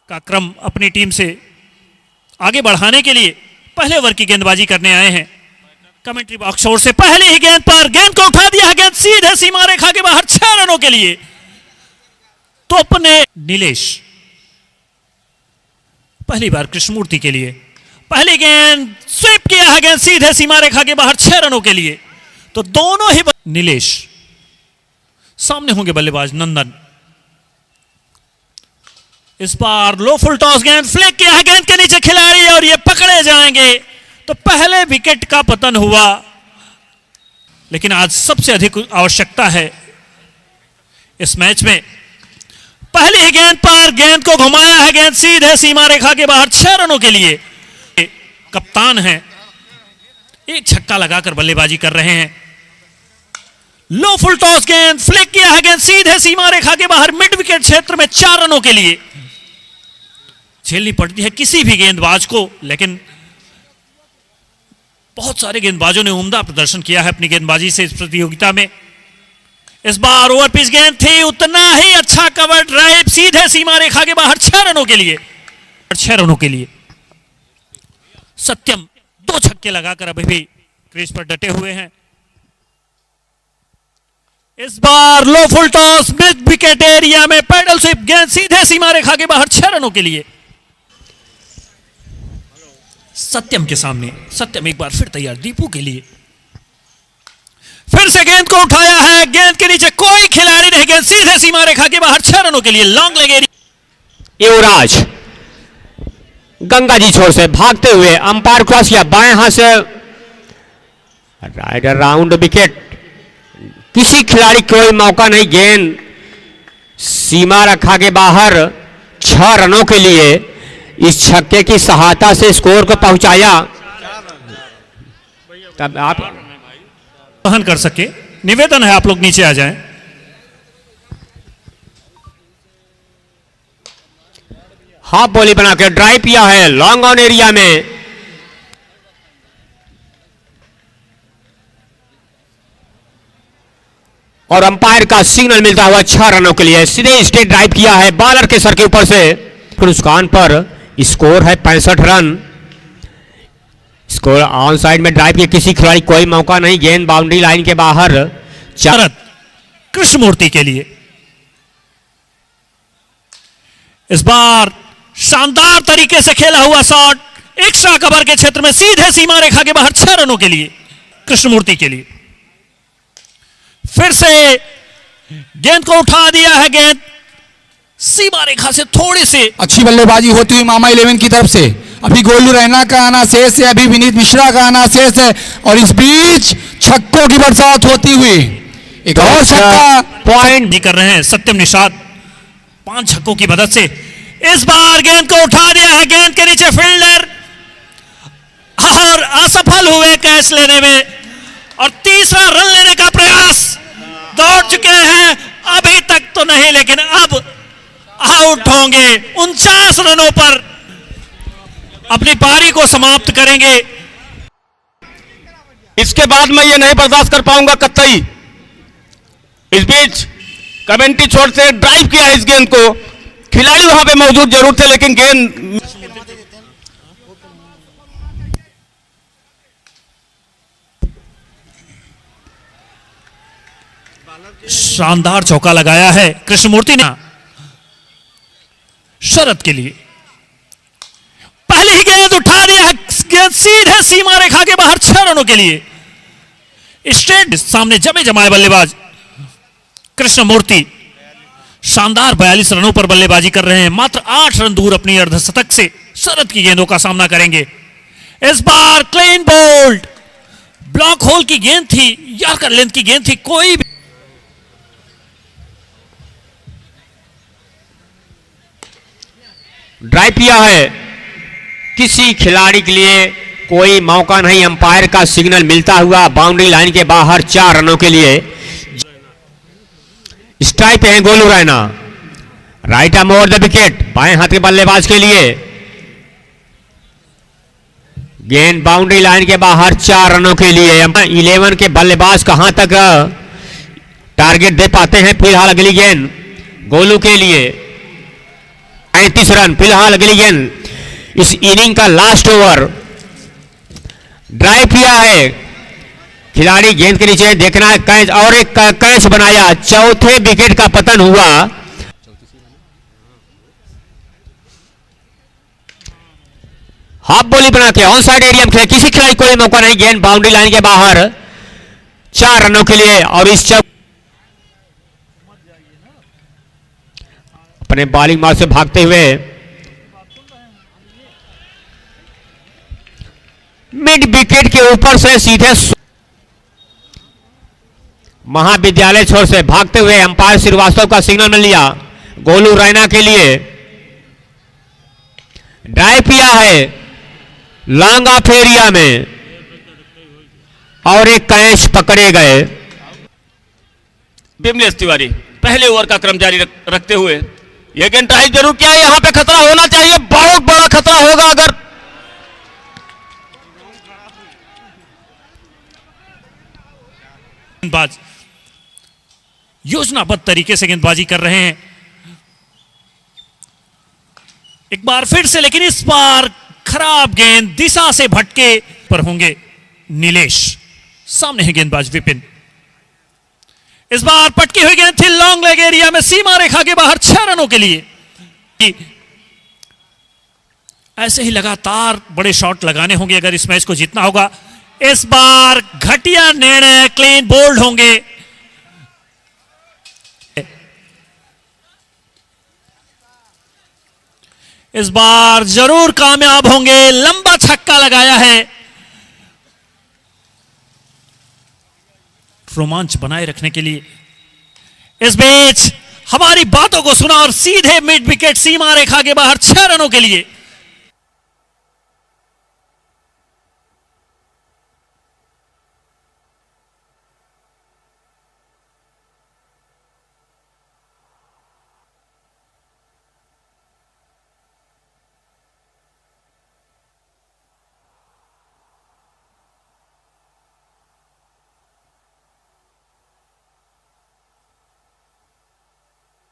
का क्रम अपनी टीम से आगे बढ़ाने के लिए पहले ओवर की गेंदबाजी करने आए हैं। कमेंट्री बॉक्स ओर से पहले ही गेंद पर गेंद को उठा दिया, गेंद सीधे सीमा रेखा के बाहर 6 रनों के लिए। तो अपने नीलेश पहली बार कृष्णमूर्ति के लिए पहली गेंद स्वीप किया है, गेंद सीधे सीमा रेखा के बाहर 6 रनों के लिए। तो दोनों ही नीलेश सामने होंगे बल्लेबाज नंदन। इस बार लो फुल टॉस, गेंद फ्लिक किया है, गेंद के नीचे खिलाड़ी और ये पकड़े जाएंगे। तो पहले विकेट का पतन हुआ, लेकिन आज सबसे अधिक आवश्यकता है इस मैच में। पहली ही गेंद पर गेंद को घुमाया है, गेंद सीधे सीमा रेखा के बाहर 6 रनों के लिए। कप्तान है, एक छक्का लगाकर बल्लेबाजी कर रहे हैं। लो फुल टॉस, गेंद फ्लिक किया है, गेंद सीधे सीमा रेखा के बाहर मिड विकेट क्षेत्र में 4 रनों के लिए। झेलनी पड़ती है किसी भी गेंदबाज को, लेकिन बहुत सारे गेंदबाजों ने उम्दा प्रदर्शन किया है अपनी गेंदबाजी से इस प्रतियोगिता में। इस बार ओवर पिच गेंद थी, उतना ही अच्छा कवर ड्राइव सीधे सीमा रेखा के बाहर 6 रनों के लिए। 6 रनों के लिए सत्यम 2 छक्के लगाकर अभी भी क्रीज पर डटे हुए हैं। इस बार low full toss, mid wicket area में पैडल स्वीप, गेंद सीधे सीमा रेखा के बाहर 6 रनों के लिए। सत्यम के सामने सत्यम एक बार फिर तैयार दीपू के लिए। फिर से गेंद को उठाया है, गेंद के नीचे कोई खिलाड़ी नहीं, गेंद सीधे सीमा रेखा के बाहर 6 रनों के लिए। Long leg area. युवराज गंगा जी छोर से भागते हुए अंपायर क्रॉस किया, बाएं हाथ से राइट अराउंड विकेट। किसी खिलाड़ी कोई मौका नहीं, गेंद सीमा रेखा के बाहर 6 रनों के लिए। इस छक्के की सहायता से स्कोर को पहुंचाया। तब आप वहन कर सके, निवेदन है आप लोग नीचे आ जाएं। हाफ बॉली बना के ड्राइव किया है लॉन्ग ऑन एरिया में। और अंपायर का सिग्नल मिलता हुआ 6 रनों के लिए। सीधे स्ट्रेट ड्राइव किया है बॉलर के सर के ऊपर से। उसकान पर स्कोर है 65 रन। स्कोर ऑन साइड में ड्राइव किया, किसी खिलाड़ी कोई मौका नहीं, गेंद बाउंड्री लाइन के बाहर। शरद कृष्णमूर्ति के लिए इस बार शानदार तरीके से खेला हुआ शॉट, एक्स्ट्रा कवर के क्षेत्र में सीधे सीमा रेखा के बाहर 6 रनों के लिए कृष्णमूर्ति के लिए। फिर से गेंद को उठा दिया है, गेंद सीमा रेखा से थोड़ी सी अच्छी बल्लेबाजी होती हुई मामा 11 की तरफ से। अभी गोलू रैना का आना शेष है, अभी विनीत मिश्रा का आना शेष है, और इस बीच छक्कों की बरसात होती हुई एक और छक्का। पॉइंट भी कर रहे हैं सत्यम निषाद 5 छक्कों की मदद से। इस बार गेंद को उठा दिया है, गेंद के नीचे फील्डर और असफल हुए कैच लेने में, और तीसरा रन लेने का प्रयास। दौड़ चुके हैं, अभी तक तो नहीं, लेकिन अब आउट होंगे। 49 रनों पर अपनी पारी को समाप्त करेंगे। इसके बाद मैं ये नहीं बर्दाश्त कर पाऊंगा कतई। इस बीच कमेंट्री छोर से ड्राइव किया है इस गेंद को। खिलाड़ी वहां पे मौजूद जरूर थे, लेकिन गेंद शानदार चौका लगाया है कृष्णमूर्ति ने शरद के लिए। पहली ही गेंद उठा दिया है, गेंद सीधे सीमा रेखा के बाहर 6 रनों के लिए। स्ट्रेट सामने जमे जमाए बल्लेबाज कृष्णमूर्ति शानदार 42 रनों पर बल्लेबाजी कर रहे हैं। मात्र 8 रन दूर अपनी अर्धशतक से शरद की गेंदों का सामना करेंगे। इस बार क्लीन बोल्ड, ब्लॉक होल की गेंद थी, यॉर्कर लेंथ की गेंद थी, कोई भी ड्राइव किया है, किसी खिलाड़ी के लिए कोई मौका नहीं। अंपायर का सिग्नल मिलता हुआ बाउंड्री लाइन के बाहर 4 रनों के लिए। स्ट्राइक पे है Golu Raina, right arm over the wicket, बाएं हाथ के बल्लेबाज के लिए। गेंद बाउंड्री लाइन के बाहर 4 रनों के लिए। 11 के बल्लेबाज कहां तक टारगेट दे पाते हैं। फिलहाल अगली गेंद गोलू के लिए। 35 रन फिलहाल अगली गेंद इस इनिंग का लास्ट ओवर ड्राइव किया है खिलाड़ी गेंद के नीचे देखना है कैच और एक कैच बनाया चौथे विकेट का पतन हुआ हाफ बॉली बना के ऑन साइड एरिया में किसी खिलाड़ी को मौका नहीं गेंद बाउंड्री लाइन के बाहर 4 रनों के लिए और इस अपने बॉलिंग मार्ग से भागते हुए मिड विकेट के ऊपर से सीधे महाविद्यालय छोर से भागते हुए अंपायर श्रीवास्तव का सिग्नल मिल लिया गोलू रैना के लिए ड्राइव किया है लॉन्ग ऑफ एरिया में और एक कैच पकड़े गए बिमलेश तिवारी पहले ओवर का क्रम जारी रखते हुए यह गेंद ड्राइव जरूर किया यहां पे खतरा होना चाहिए बहुत बड़ा खतरा होगा अगर गेंदबाज योजनाबद्ध तरीके से गेंदबाजी कर रहे हैं एक बार फिर से लेकिन इस बार खराब गेंद दिशा से भटके पर होंगे नीलेश सामने है गेंदबाज विपिन इस बार पटकी हुई गेंद थी लॉन्ग लेग एरिया में सीमा रेखा के बाहर 6 रनों के लिए ऐसे ही लगातार बड़े शॉट लगाने होंगे अगर इस मैच को जीतना होगा इस बार घटिया निर्णय क्लीन बोल्ड होंगे इस बार जरूर कामयाब होंगे लंबा छक्का लगाया है रोमांच बनाए रखने के लिए इस बीच हमारी बातों को सुना और सीधे मिड विकेट सीमा रेखा के बाहर 6 रनों के लिए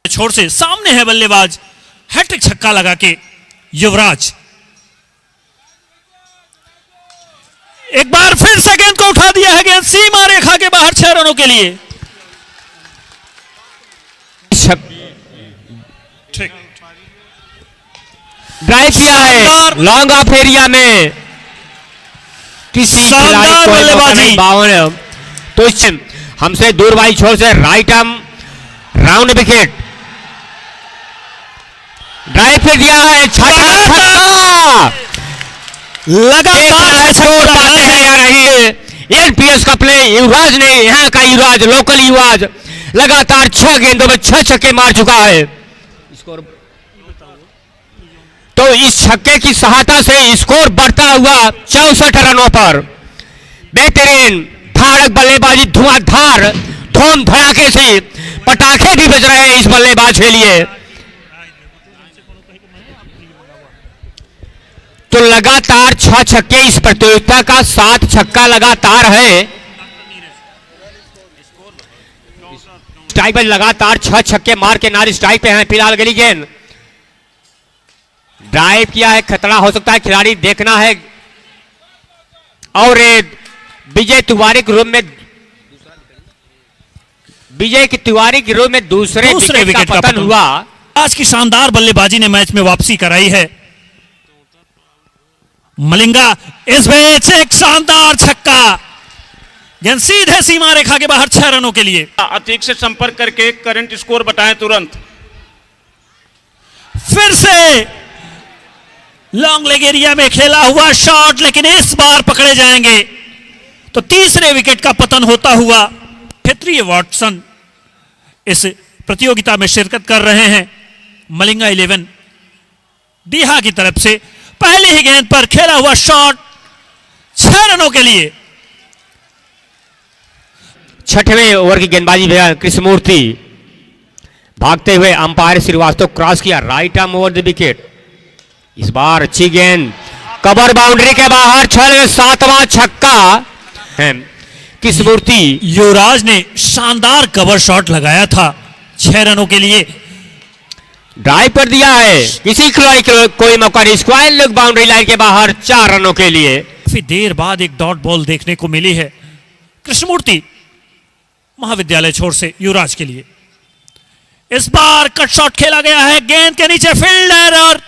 छोर से सामने है बल्लेबाज हैट्रिक छक्का लगा के युवराज एक बार फिर से गेंद को उठा दिया है गेंद सीमा रेखा के बाहर 6 रनों के लिए ठीक ड्राइव किया है लॉन्ग ऑफ एरिया में किसी खिलाड़ी को बल्लेबाजी 52 तो हमसे दूर वाली छोर से right arm round wicket drive पे दिया है छक्का लगातार स्कोर पाते हैं या नहीं है एनपीएस का प्ले युवराज ने यहां का युवराज लोकल युवराज लगातार 6 गेंदों में 6 छक्के मार चुका है स्कोर तो इस छक्के की सहायता से स्कोर बढ़ता हुआ 64 रनों पर बेहतरीन धारक बल्लेबाजी धुआंधार धूम धड़ाके से पटाखे भी बज रहे हैं इस बल्लेबाज के लिए तो लगातार 6 छक्के इस प्रतियोगिता का 7 छक्का लगातार है स्ट्राइक पर लगातार 6 छक्के मार के नारी स्ट्राइक पे हैं फिलहाल गली गेंद ड्राइव किया है खतरा हो सकता है खिलाड़ी देखना है और विजय तिवारी के रूप में विजय की तिवारी के रूप में दूसरे विकेट का पतन हुआ आज की शानदार बल्लेबाजी ने मैच में वापसी कराई है मलिंगा इस बीच एक शानदार छक्का गेंद सीधे सीमा रेखा के बाहर 6 रनों के लिए अतीक से संपर्क करके करंट स्कोर बताएं तुरंत फिर से लॉन्ग लेग एरिया में खेला हुआ शॉट लेकिन इस बार पकड़े जाएंगे तो तीसरे विकेट का पतन होता हुआ क्षेत्रीय वॉटसन इस प्रतियोगिता में शिरकत कर रहे हैं मलिंगा 11 डीहा की तरफ से पहले ही गेंद पर खेला हुआ शॉट 6 रनों के लिए 6वें ओवर की गेंदबाजी कृष्णमूर्ति भागते हुए अंपायर श्रीवास्तव क्रॉस किया right arm over the wicket इस बार अच्छी गेंद कवर बाउंड्री के बाहर 7वां छक्का है कृष्णमूर्ति युवराज ने शानदार कवर शॉट लगाया था 6 रनों के लिए ड्राइव कर दिया है, किसी खिलाड़ी को कोई मौका नहीं, स्क्वायर लेग बाउंड्री लाइन के बाहर 4 रनों के लिए। काफी देर बाद एक डॉट बॉल देखने को मिली है कृष्णमूर्ति महाविद्यालय छोर से युवराज के लिए। इस बार कट शॉट खेला गया है, गेंद के नीचे फील्डर और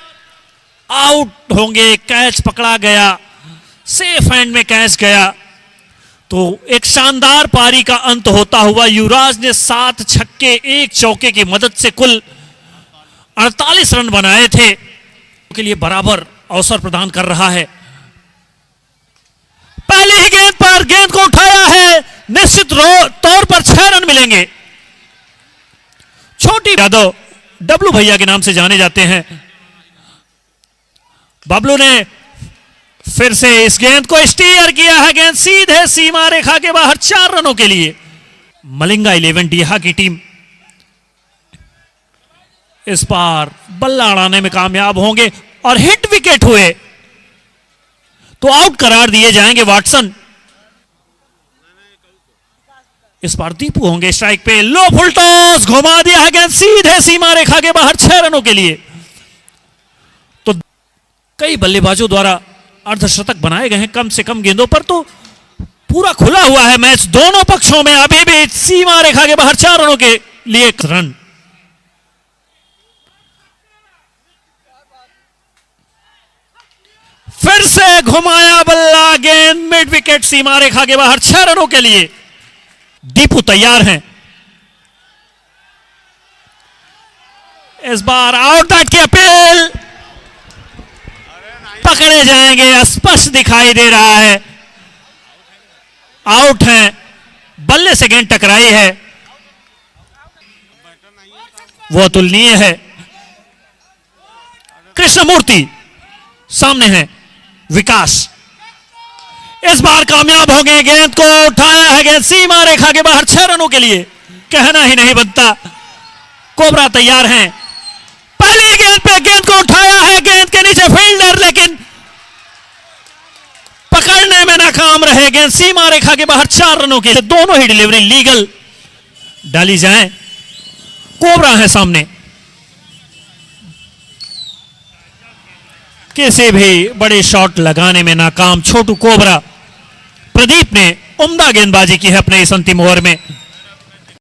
आउट होंगे। कैच पकड़ा गया, सेफ हैंड में कैच गया। तो एक शानदार पारी का अंत होता हुआ युवराज ने 7 छक्के 1 चौके की मदद से कुल 48 रन बनाए थे, के लिए बराबर अवसर प्रदान कर रहा है। पहली ही गेंद पर गेंद को उठाया है, निश्चित तौर पर 6 रन मिलेंगे। छोटी यादव डब्लू भैया के नाम से जाने जाते हैं। बबलू ने फिर से इस गेंद को स्टीयर किया है, गेंद सीधे सीमा रेखा के बाहर 4 रनों के लिए। मलिंगा 11 डीहा की टीम इस बार बल्ला अड़ाने में कामयाब होंगे और हिट विकेट हुए तो आउट करार दिए जाएंगे वाटसन। इस बार दीपू होंगे स्ट्राइक पे, लो फुल टॉस घुमा दिया है, गेंद सीधे सीमा रेखा के बाहर 6 रनों के लिए। तो कई बल्लेबाजों द्वारा अर्धशतक बनाए गए हैं कम से कम गेंदों पर, तो पूरा खुला हुआ है मैच दोनों पक्षों में। अभी भी सीमा रेखा के बाहर 4 रनों के लिए 1 रन। फिर से घुमाया बल्ला, गेंद मिड विकेट सीमा रेखा के बाहर 6 रनों के लिए। दीपू तैयार हैं, इस बार आउट की अपील, पकड़े जाएंगे, स्पष्ट दिखाई दे रहा है आउट हैं। बल्ले से गेंद टकराई है, वो अतुलनीय है। कृष्णमूर्ति सामने है, विकास इस बार कामयाब हो गए, गेंद को उठाया है, गेंद सीमा रेखा के बाहर 6 रनों के लिए, कहना ही नहीं बनता। कोबरा तैयार हैं, पहली गेंद पे गेंद को उठाया है, गेंद के नीचे फील्डर लेकिन पकड़ने में नाकाम रहे, गेंद सीमा रेखा के बाहर 4 रनों के लिए। दोनों ही डिलीवरी लीगल डाली जाए। कोबरा है सामने, किसी भी बड़े शॉट लगाने में नाकाम छोटू कोबरा। प्रदीप ने उम्दा गेंदबाजी की है अपने इस अंतिम ओवर में।